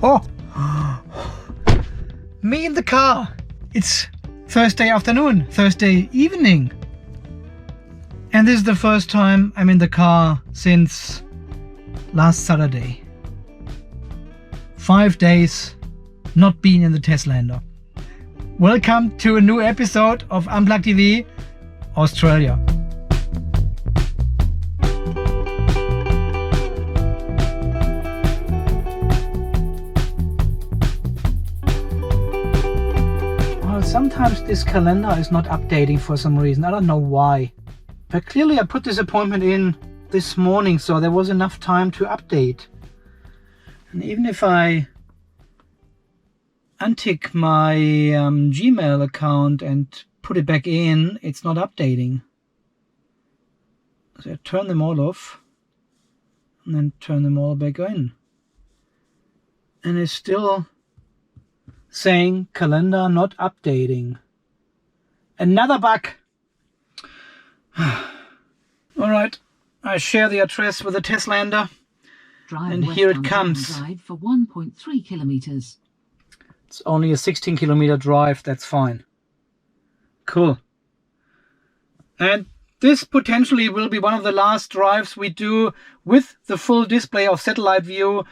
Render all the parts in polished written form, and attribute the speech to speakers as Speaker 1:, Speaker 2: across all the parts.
Speaker 1: Me in the car. It's Thursday afternoon, Thursday evening. And this is the first time I'm in the car since last Saturday. 5 days not being in the Teslander. Welcome to a new episode of Unplugged TV Australia. Sometimes this calendar is not updating for some reason. I don't know why. But clearly I put this appointment in this morning, so there was enough time to update. And even if I untick my Gmail account and put it back in, it's not updating. So I turn them all off and then turn them all back in. And it's still saying calendar not updating. Another bug. All right, I share the address with the Teslander, and here it comes.
Speaker 2: Drive for 1.3 kilometers.
Speaker 1: It's only a 16-kilometer drive. That's fine. Cool. And this potentially will be one of the last drives we do with the full display of satellite view,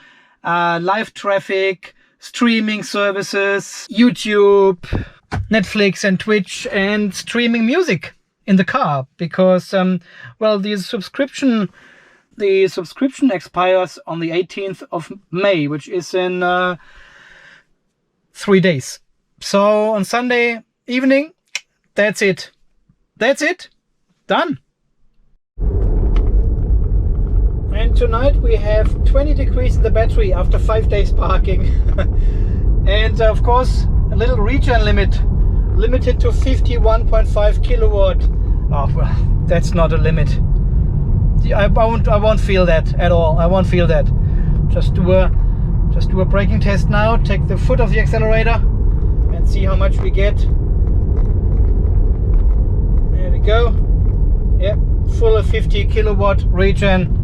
Speaker 1: live traffic, streaming services, YouTube, Netflix and Twitch, and streaming music in the car, because well, the subscription expires on the 18th of May, which is in 3 days. So on Sunday evening, that's it. Done. And tonight we have 20 degrees in the battery after 5 days parking. And of course, a little regen limit, limited to 51.5 kilowatt. Oh, well, that's not a limit. I won't feel that at all. I won't feel that. Just do a braking test now. Take the foot off the accelerator and see how much we get. There we go. Yep, full of 50 kilowatt regen.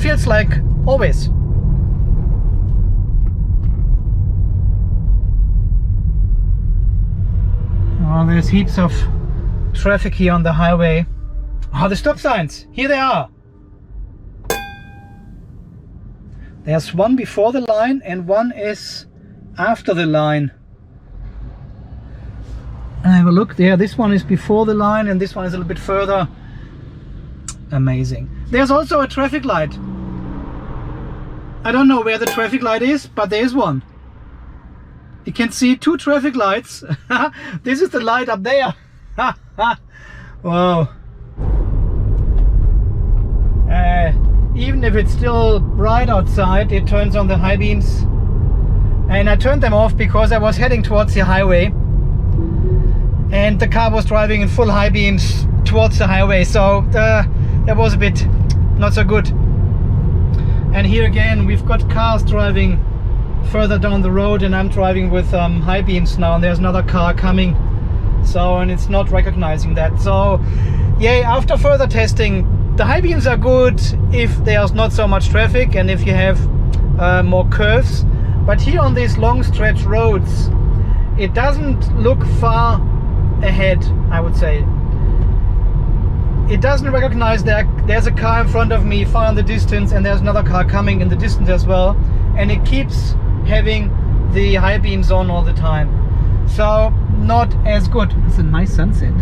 Speaker 1: Feels like always. Oh, there's heaps of traffic here on the highway. Oh, the stop signs. Here they are. There's one before the line and one is after the line. And have a look there. This one is before the line and this one is a little bit further. Amazing. There's also a traffic light. I don't know where the traffic light is, but there is one. You can see 2 traffic lights. This is the light up there. Wow. Even if it's still bright outside, it turns on the high beams. And I turned them off because I was heading towards the highway. And the car was driving in full high beams towards the highway. So that was a bit not so good. And here again, we've got cars driving further down the road and I'm driving with high beams now, and there's another car coming. So, and it's not recognizing that. So, yeah, after further testing, the high beams are good if there's not so much traffic and if you have more curves. But here on these long stretch roads, it doesn't look far ahead, I would say. It doesn't recognize that there's a car in front of me far in the distance and there's another car coming in the distance as well, and it keeps having the high beams on all the time. So not as good. It's a nice sunset.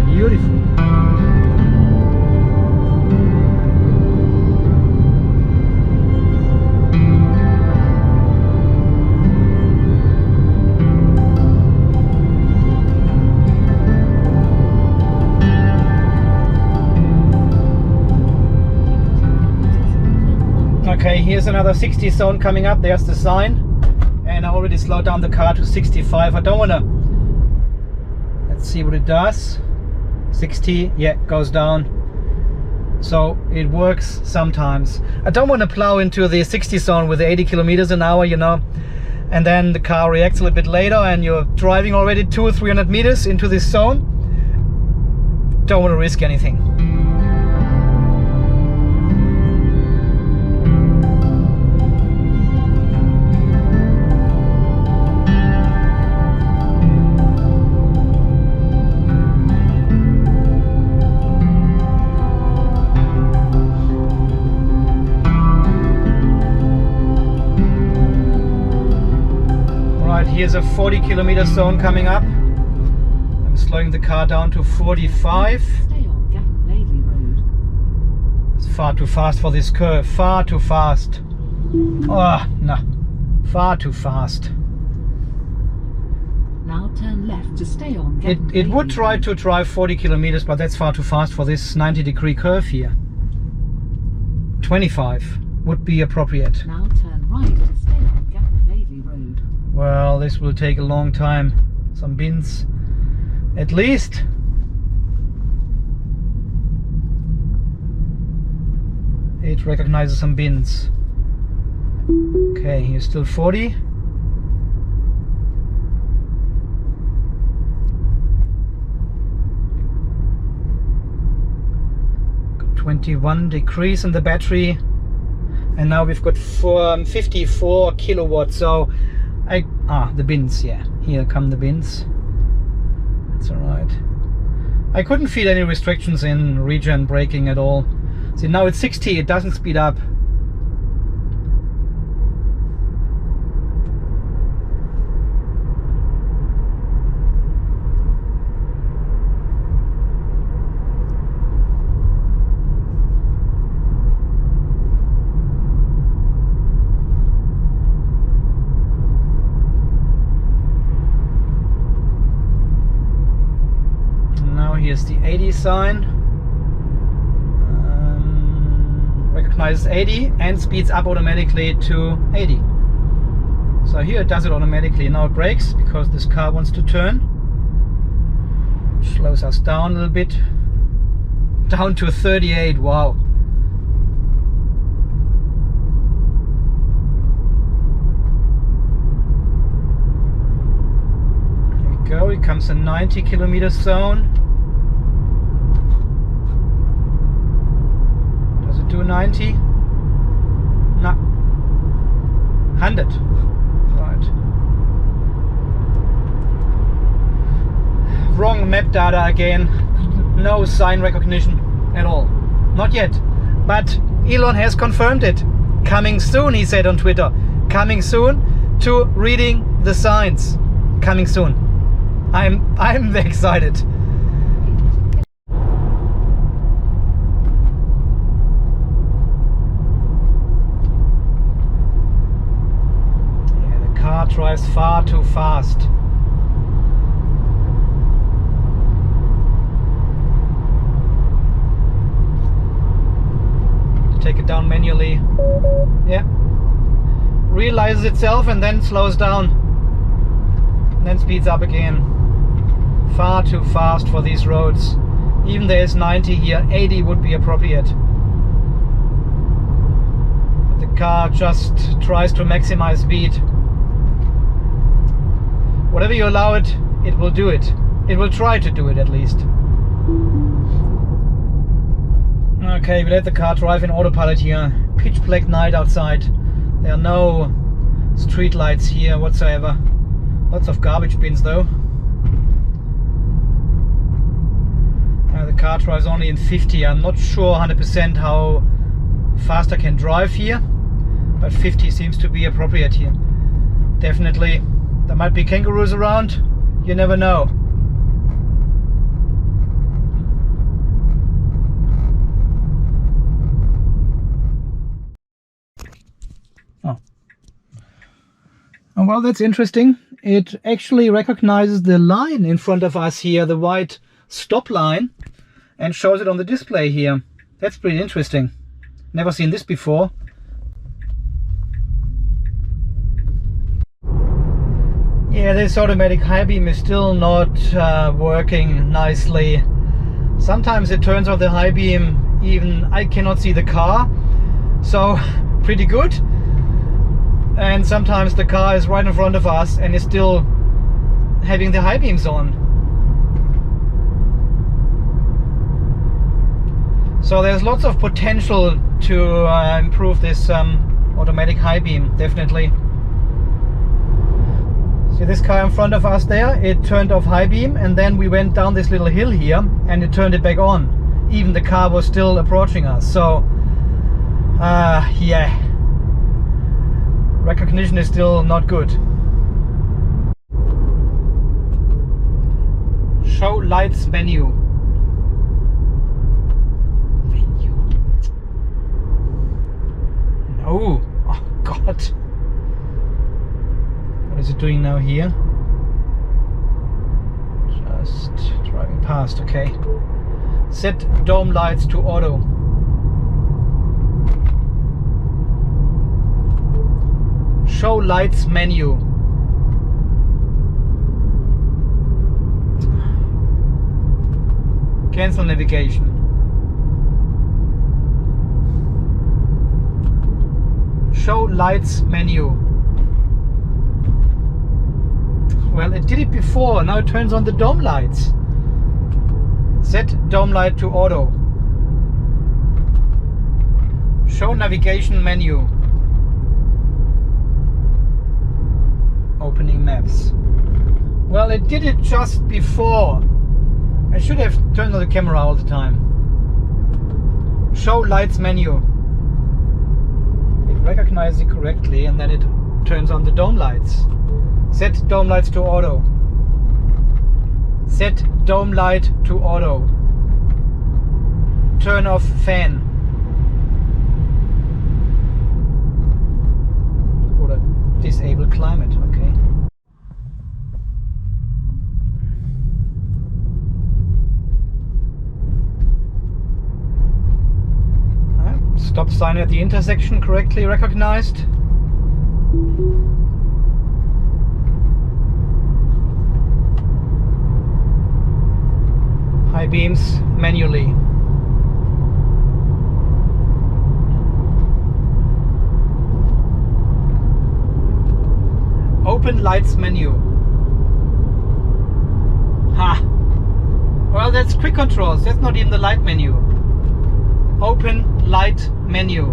Speaker 1: Beautiful. Okay, here's another 60 zone coming up. There's the sign, and I already slowed down the car to 65. I don't want to. Let's see what it does. 60, yeah, goes down. So it works sometimes. I don't want to plow into the 60 zone with 80 kilometers an hour, you know, and then the car reacts a little bit later and you're driving already 200 or 300 meters into this zone. Don't want to risk anything. Right, here's a 40 kilometer zone coming up. I'm slowing the car down to 45.
Speaker 2: Stay on Gatton-Laidley Road.
Speaker 1: It's far too fast for this curve, far too fast. Oh, no, far too fast.
Speaker 2: Now turn left to stay on Gatton-Laidley
Speaker 1: It would try to drive 40 kilometers, but that's far too fast for this 90-degree curve here. 25 would be appropriate.
Speaker 2: Now turn right to stay on Gatton-Laidley Road.
Speaker 1: Well, this will take a long time. Some bins, at least. It recognizes some bins. Okay, here's still 40. Got 21 decrease in the battery. And now we've got 54 kilowatts. So the bins, yeah. Here come the bins. That's alright. I couldn't feel any restrictions in regen braking at all. See, now it's 60, it doesn't speed up. Here's the 80 sign. Recognizes 80 and speeds up automatically to 80. So here it does it automatically. Now it brakes because this car wants to turn. Slows us down a little bit. Down to 38. Wow. Here we go. It comes a 90 kilometer zone. Do 90? No. 100. Right. Wrong map data again. No sign recognition at all. Not yet. But Elon has confirmed it. Coming soon, he said on Twitter. Coming soon to reading the signs. Coming soon. I'm excited. Drives far too fast. Take it down manually. Yeah. Realizes itself and then slows down. And then speeds up again. Far too fast for these roads. Even there is 90 here, 80 would be appropriate. But the car just tries to maximize speed. Whatever you allow it, it will do it. It will try to do it at least. Okay, we let the car drive in autopilot here. Pitch black night outside. There are no street lights here whatsoever. Lots of garbage bins though. The car drives only in 50. I'm not sure 100% how fast I can drive here, but 50 seems to be appropriate here. Definitely. There might be kangaroos around, you never know. Oh, well, that's interesting. It actually recognizes the line in front of us here, the white stop line, and shows it on the display here. That's pretty interesting. Never seen this before. Yeah, this automatic high beam is still not working nicely. Sometimes it turns off the high beam, even I cannot see the car, so pretty good. And sometimes the car is right in front of us and is still having the high beams on. So there's lots of potential to improve this automatic high beam, definitely. See this car in front of us there, it turned off high beam and then we went down this little hill here and it turned it back on. Even the car was still approaching us. So yeah, recognition is still not good. Show lights menu. No. Oh God. What is it doing now here? Just driving past, okay. Set dome lights to auto. Show lights menu. Cancel navigation. Show lights menu. Well, it did it before, now it turns on the dome lights. Set dome light to auto. Show navigation menu. Opening maps. Well, it did it just before. I should have turned on the camera all the time. Show lights menu. It recognizes it correctly and then it turns on the dome lights. Set dome lights to auto. Set dome light to auto. Turn off fan. Or disable climate, okay. Stop sign at the intersection correctly recognized. High beams manually. Open lights menu. Ha! Well, that's quick controls. That's not even the light menu. Open light menu.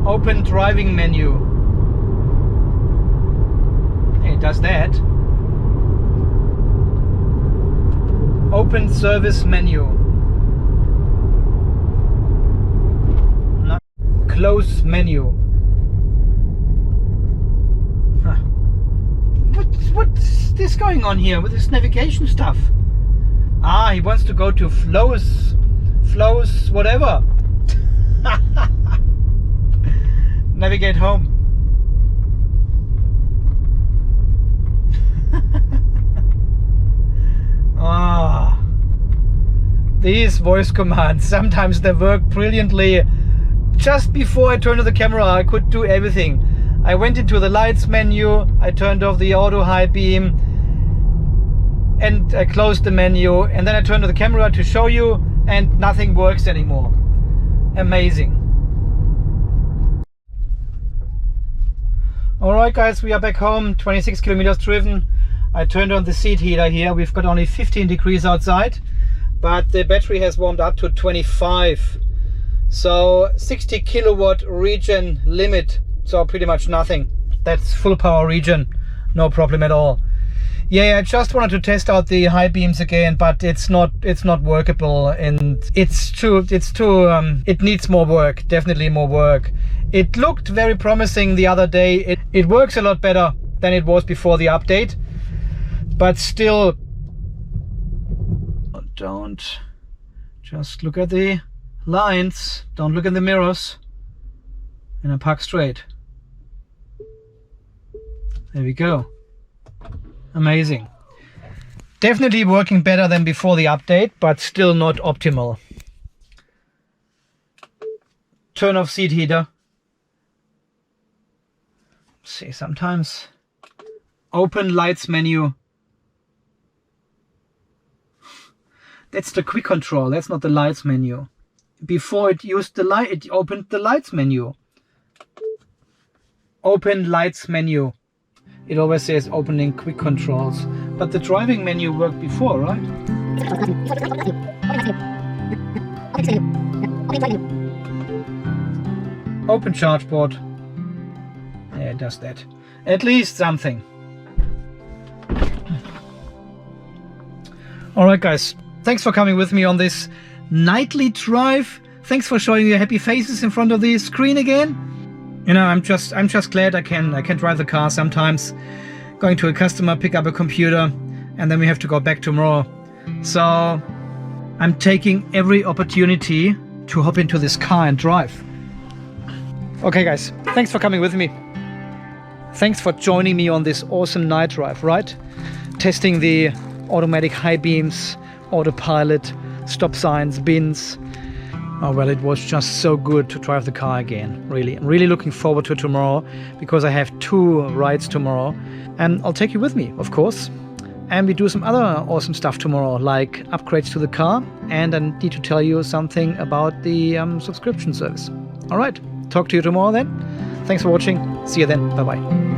Speaker 1: Open driving menu. It does that. Open service menu. No. Close menu. What's this going on here with this navigation stuff? Ah, he wants to go to flows, whatever. Navigate home. Ah, these voice commands, sometimes they work brilliantly. Just before I turned to the camera, I could do everything. I went into the lights menu, I turned off the auto high beam, and I closed the menu, and then I turned to the camera to show you, and nothing works anymore. Amazing. Alright guys, we are back home, 26 kilometers driven. I turned on the seat heater here. We've got only 15 degrees outside, but the battery has warmed up to 25. So 60 kilowatt region limit. So pretty much nothing. That's full power region, no problem at all. Yeah, I just wanted to test out the high beams again, but it's not workable, and it needs more work, definitely more work. It looked very promising the other day. It works a lot better than it was before the update, but still, don't just look at the lines, don't look in the mirrors, and I park straight. There we go. Amazing. Definitely working better than before the update, but still not optimal. Turn off seat heater. See, sometimes. Open lights menu. That's the quick control, that's not the lights menu. Before it used the light, it opened the lights menu. Open lights menu. It always says opening quick controls, but the driving menu worked before, right? Open charge port. Yeah, it does that. At least something. Alright guys, thanks for coming with me on this nightly drive. Thanks for showing your happy faces in front of the screen again. You know, I'm just glad I can drive the car. Sometimes going to a customer, pick up a computer, and then we have to go back tomorrow. So I'm taking every opportunity to hop into this car and drive. Okay guys, thanks for coming with me. Thanks for joining me on this awesome night drive, right? Testing the automatic high beams, autopilot, stop signs, bins. Oh well, it was just so good to drive the car again, really. I'm really looking forward to tomorrow because I have 2 rides tomorrow. And I'll take you with me, of course. And we do some other awesome stuff tomorrow, like upgrades to the car. And I need to tell you something about the subscription service. All right, talk to you tomorrow then. Thanks for watching. See you then. Bye-bye.